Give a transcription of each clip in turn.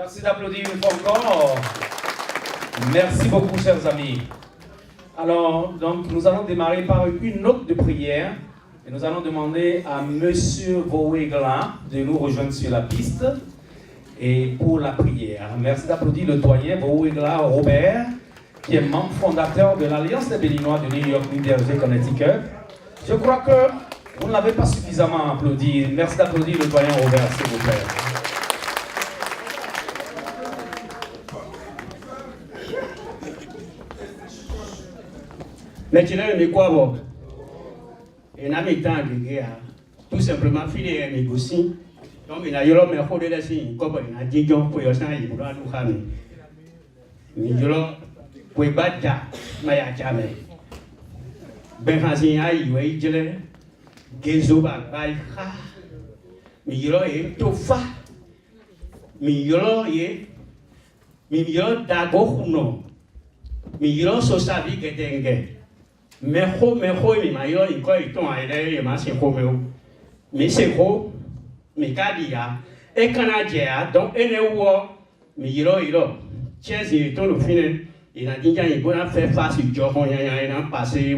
Merci d'applaudir une fois encore. Merci beaucoup, chers amis. Alors, donc, nous allons démarrer par une note de prière. Et nous allons demander à Monsieur Vouegla de nous rejoindre sur la piste et pour la prière. Merci d'applaudir le doyen Vouegla Robert, qui est membre fondateur de l'Alliance des Béninois de New York, New Jersey, Connecticut. Je crois que vous ne l'avez pas suffisamment applaudi. Merci d'applaudir le doyen Robert, s'il vous plaît. Maintenant, mais quoi bon? Et n'a mis tant de tout simplement filer un négociant. Donc il a eu l'homme mais de la signe comme il a dit donc pour yourself il pourra nous ramener. Mais je l'ai pour battre mais à jamais. Ben facile à y voir je l'ai gezo ba baïa. Mais je l'ai tout fa. Mais je l'ai d'abord non. Mais je l'ai sa vie que t'es mais il m'a eu quoi il tombe à l'air il m'a c'est mais c'est gros mais cadia et canadien donc et ne voit mais il tiens c'est tout le final il a dit qu'il va faire face au job on y a passé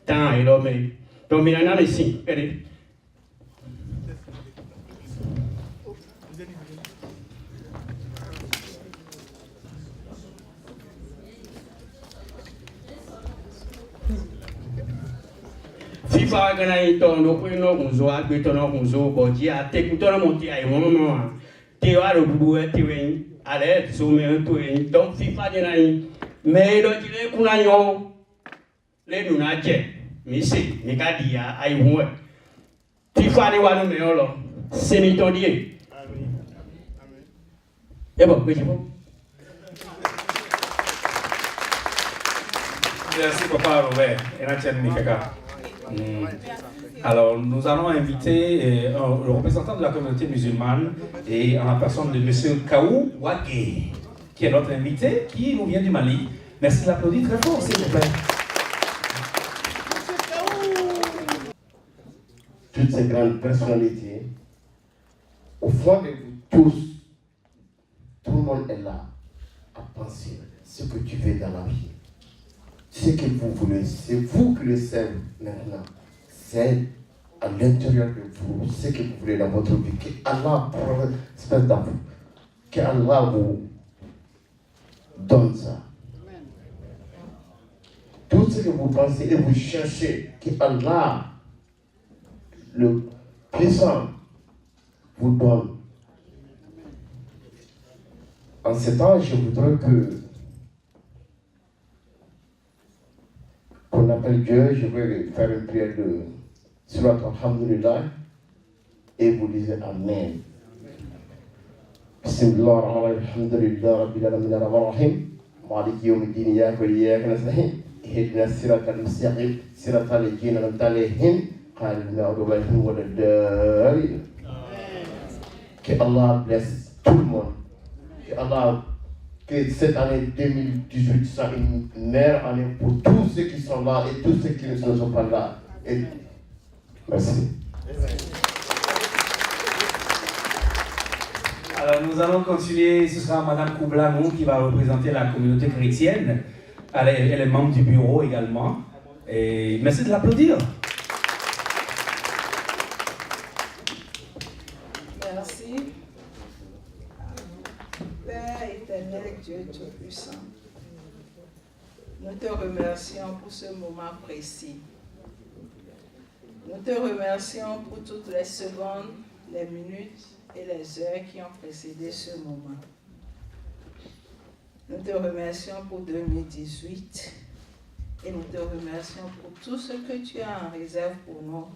temps et là mais donc il en a ici FIFA gana ito no ko no kunzo agbeto no kunzo boji ate kuto no monti ai momo te wa ro bubu e te wen ale so me to en donc FIFA de nai me do jile kuna yo le nu na je mi si mi ka dia ai hu FIFA ni wa no me lo se mi to die amen amen e bo ko jibo. Merci papa Robert et la tienne Nikaka. Alors, nous allons inviter le représentant de la communauté musulmane et en la personne de M. Kaou Wagé, qui est notre invité, qui nous vient du Mali. Merci de l'applaudir très fort, s'il vous plaît. Toutes ces grandes personnalités, au fond de vous tous, tout le monde est là à penser ce que tu veux dans la vie. Ce que vous voulez, c'est vous qui le savez maintenant. C'est à l'intérieur de vous, ce que vous voulez dans votre vie. Que Allah prospère dans vous. Que Allah vous donne ça. Tout ce que vous pensez et vous cherchez, que Allah, le puissant, vous donne. En ce temps, je voudrais qu'on appelle Dieu. Je vais faire une prière de Surat Alhamdulillah et vous lisez Amen. Bismillah ar-Rahman alhamdulillah rabbil alamin ar-Rahim maliki yawmiddin iyyaka wa iyyaka nasta'in ihdina as-siratal mustaqim siratal ladzina an'amta alaihim ghayril maghdubi alaihim waladdallin. Que Allah blesse tout le monde. Que Allah que cette année 2018 soit une meilleure année pour tous ceux qui sont là et tous ceux qui ne sont pas là. Et merci. Alors, nous allons continuer. Ce sera Mme Koublanou qui va représenter la communauté chrétienne. Elle est membre du bureau également. Et merci de l'applaudir. Merci. Père éternel, Dieu Tout-Puissant, nous te remercions pour ce moment précis. Nous te remercions pour toutes les secondes, les minutes et les heures qui ont précédé ce moment. Nous te remercions pour 2018 et nous te remercions pour tout ce que tu as en réserve pour nous,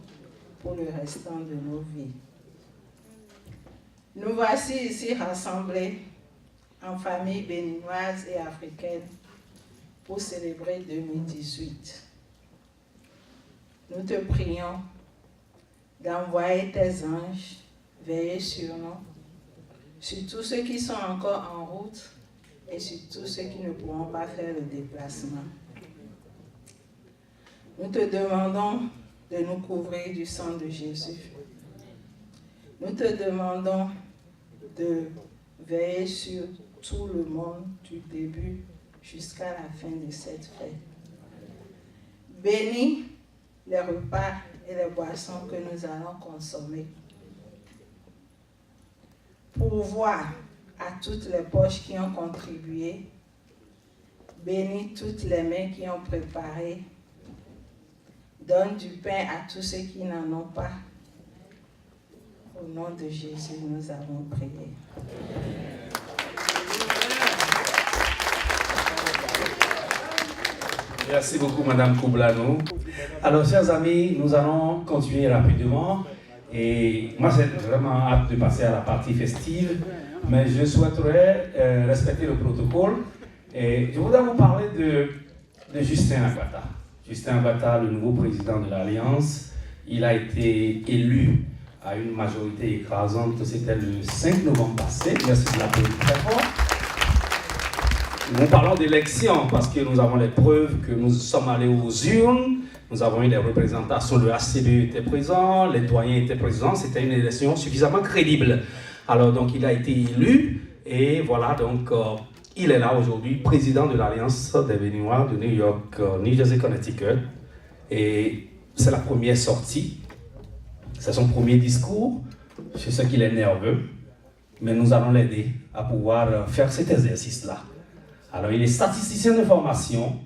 pour le restant de nos vies. Nous voici ici rassemblés en famille béninoise et africaine pour célébrer 2018. Nous te prions d'envoyer tes anges veiller sur nous, sur tous ceux qui sont encore en route et sur tous ceux qui ne pourront pas faire le déplacement. Nous te demandons de nous couvrir du sang de Jésus. Nous te demandons de veiller sur tout le monde du début jusqu'à la fin de cette fête. Bénis les repas et les boissons que nous allons consommer. Pourvoir à toutes les poches qui ont contribué. Bénis toutes les mains qui ont préparé. Donne du pain à tous ceux qui n'en ont pas. Au nom de Jésus, nous avons prié. Merci beaucoup, Madame Koublano. Alors, chers amis, nous allons continuer rapidement. Et moi, j'ai vraiment hâte de passer à la partie festive, mais je souhaiterais respecter le protocole. Et je voudrais vous parler de Justin Agbata. Justin Agbata, le nouveau président de l'Alliance, il a été élu à une majorité écrasante. C'était le 5 novembre passé. Merci de l'applaudir très fort. Nous parlons d'élection parce que nous avons les preuves que nous sommes allés aux urnes. Nous avons eu des représentations, le HCB était présent, les doyens étaient présents. C'était une élection suffisamment crédible. Alors donc il a été élu et voilà donc il est là aujourd'hui, président de l'Alliance des Béninois de New York, New Jersey, Connecticut. Et c'est la première sortie. C'est son premier discours. Je sais qu'il est nerveux, mais nous allons l'aider à pouvoir faire cet exercice-là. Alors, il est statisticien de formation.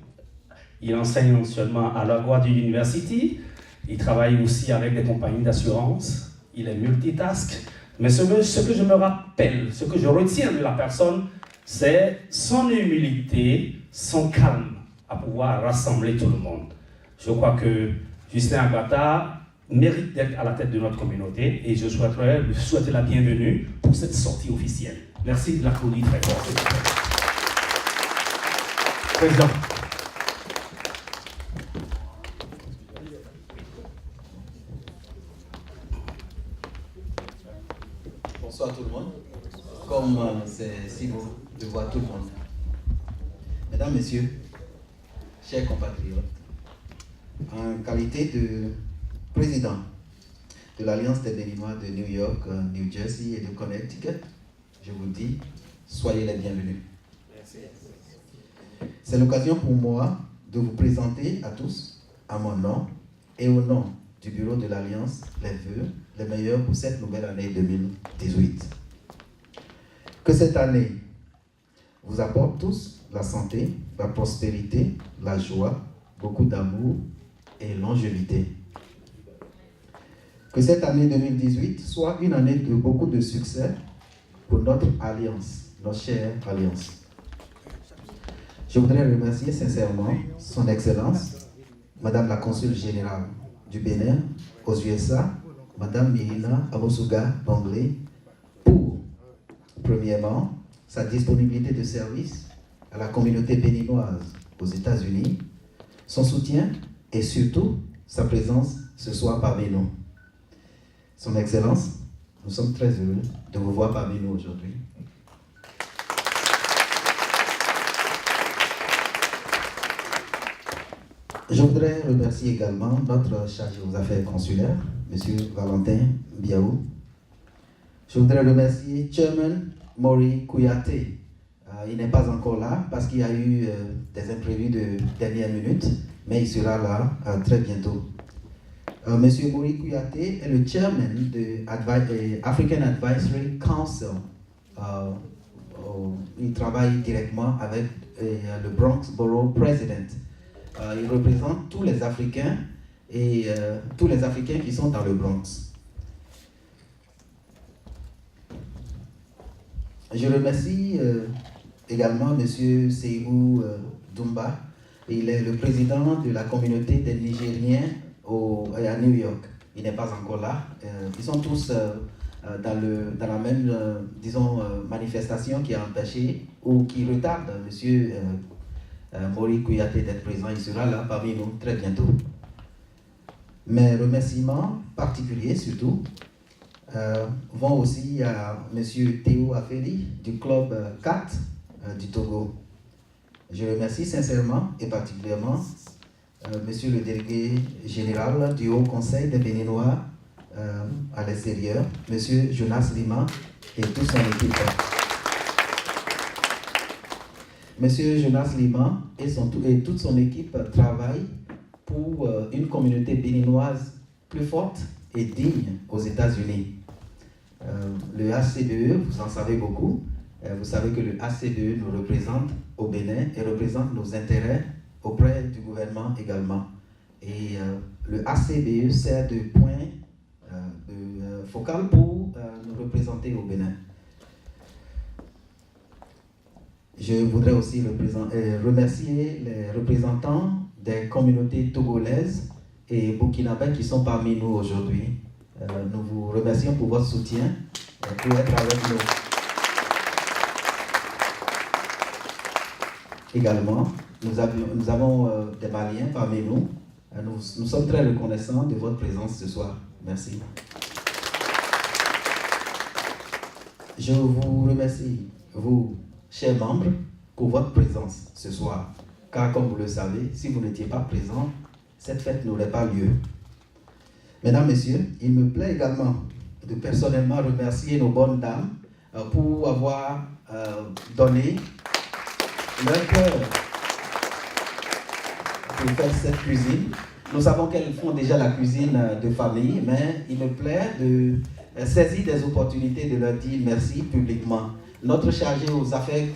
Il enseigne anciennement à LaGuardia University. Il travaille aussi avec des compagnies d'assurance. Il est multitask. Mais ce que je me rappelle, ce que je retiens de la personne, c'est son humilité, son calme à pouvoir rassembler tout le monde. Je crois que Justin Agbata mérite d'être à la tête de notre communauté et je souhaiterais lui souhaiter la bienvenue pour cette sortie officielle. Merci de l'applaudir très fort. Président. Bonsoir tout le monde. Comme c'est si beau de voir tout le monde. Mesdames, Messieurs, chers compatriotes, en qualité de président de l'Alliance des Béninois de New York, New Jersey et de Connecticut, je vous dis, soyez les bienvenus. C'est l'occasion pour moi de vous présenter à tous, à mon nom et au nom du bureau de l'Alliance, les vœux les meilleurs pour cette nouvelle année 2018. Que cette année vous apporte tous la santé, la prospérité, la joie, beaucoup d'amour et longévité. Que cette année 2018 soit une année de beaucoup de succès pour notre alliance, notre chère alliance. Je voudrais remercier sincèrement son Excellence, Madame la Consul Générale du Bénin aux USA, Madame Mirina Amosuga Banglé, pour, premièrement, sa disponibilité de service à la communauté béninoise aux États-Unis, son soutien et surtout sa présence ce soir parmi nous. Son Excellence, nous sommes très heureux de vous voir parmi nous aujourd'hui. Je voudrais remercier également notre chargé aux affaires consulaires, M. Valentin Biaou. Je voudrais remercier Chairman Mori Kouyaté. Il n'est pas encore là parce qu'il y a eu des imprévus de dernière minute, mais il sera là très bientôt. M. Mori Kouyaté est le chairman de African Advisory Council. Il travaille directement avec le Bronx Borough President. Il représente tous les Africains et tous les Africains qui sont dans le Bronx. Je remercie également M. Seibou Dumba. Il est le président de la communauté des Nigériens à New York. Il n'est pas encore là. Ils sont tous dans la même manifestation qui a empêché ou qui retarde M. Mori Kouyaté d'être présent. Il sera là parmi nous très bientôt. Mes remerciements particuliers surtout vont aussi à M. Théo Afeli du club 4 du Togo. Je remercie sincèrement et particulièrement Monsieur le délégué général du Haut Conseil des Béninois à l'extérieur, Monsieur Jonas Lima et toute son équipe. Monsieur Jonas Liman et toute son équipe travaillent pour une communauté béninoise plus forte et digne aux États-Unis. Le HCBE, vous en savez beaucoup. Vous savez que le HCBE nous représente au Bénin et représente nos intérêts auprès du gouvernement également. Et le HCBE sert de point focal pour nous représenter au Bénin. Je voudrais aussi remercier les représentants des communautés togolaises et burkinabés qui sont parmi nous aujourd'hui. Nous vous remercions pour votre soutien et pour être avec nous. Également, nous avons des Maliens parmi nous. Nous sommes très reconnaissants de votre présence ce soir. Merci. Je vous remercie, vous, chers membres, pour votre présence ce soir. Car comme vous le savez, si vous n'étiez pas présents, cette fête n'aurait pas lieu. Mesdames, Messieurs, il me plaît également de personnellement remercier nos bonnes dames pour avoir donné leur cœur pour faire cette cuisine. Nous savons qu'elles font déjà la cuisine de famille, mais il me plaît de saisir des opportunités de leur dire merci publiquement. Notre chargé aux affaires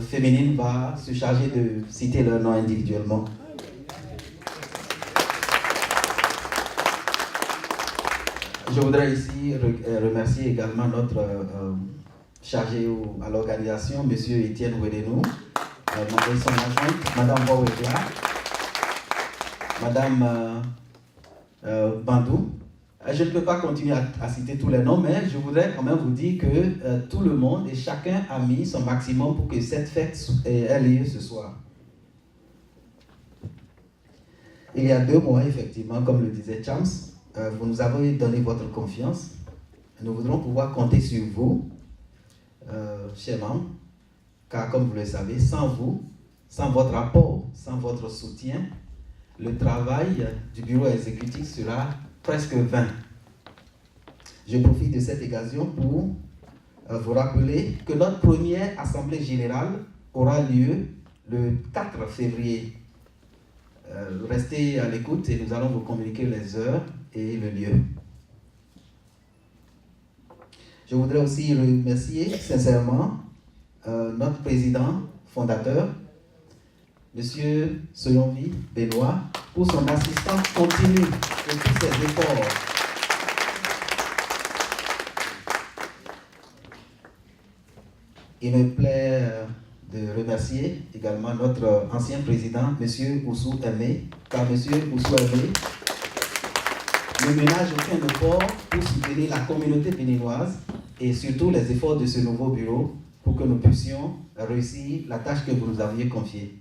féminines va se charger de citer leur nom individuellement. Je voudrais ici remercier également notre chargé à l'organisation, M. Étienne Wedenou, et son adjointe, Mme Bowegla, Mme Bandou. Je ne peux pas continuer à citer tous les noms, mais je voudrais quand même vous dire que tout le monde et chacun a mis son maximum pour que cette fête ait lieu ce soir. Il y a 2 mois, effectivement, comme le disait Chams, vous nous avez donné votre confiance. Nous voudrons pouvoir compter sur vous, chers membres, car comme vous le savez, sans vous, sans votre apport, sans votre soutien, le travail du bureau exécutif sera presque vain. Je profite de cette occasion pour vous rappeler que notre première assemblée générale aura lieu le 4 février. Restez à l'écoute et nous allons vous communiquer les heures et le lieu. Je voudrais aussi remercier sincèrement notre président fondateur, M. Soyonvi Benoît, pour son assistance continue et tous ses efforts. Il me plaît de remercier également notre ancien président, M. Oussou Aimé, car M. Oussou Aimé ne ménage aucun effort pour soutenir la communauté béninoise et surtout les efforts de ce nouveau bureau pour que nous puissions réussir la tâche que vous nous aviez confiée.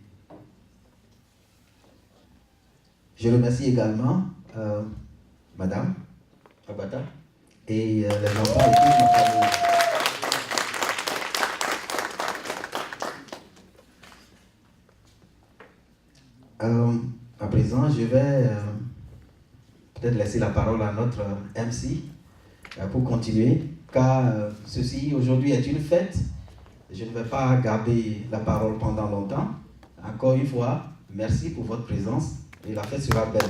Je remercie également Madame Abata et les enfants et toute ma famille. À présent, je vais peut-être laisser la parole à notre MC pour continuer, car ceci aujourd'hui est une fête. Je ne vais pas garder la parole pendant longtemps. Encore une fois, merci pour votre présence et la fête sera belle.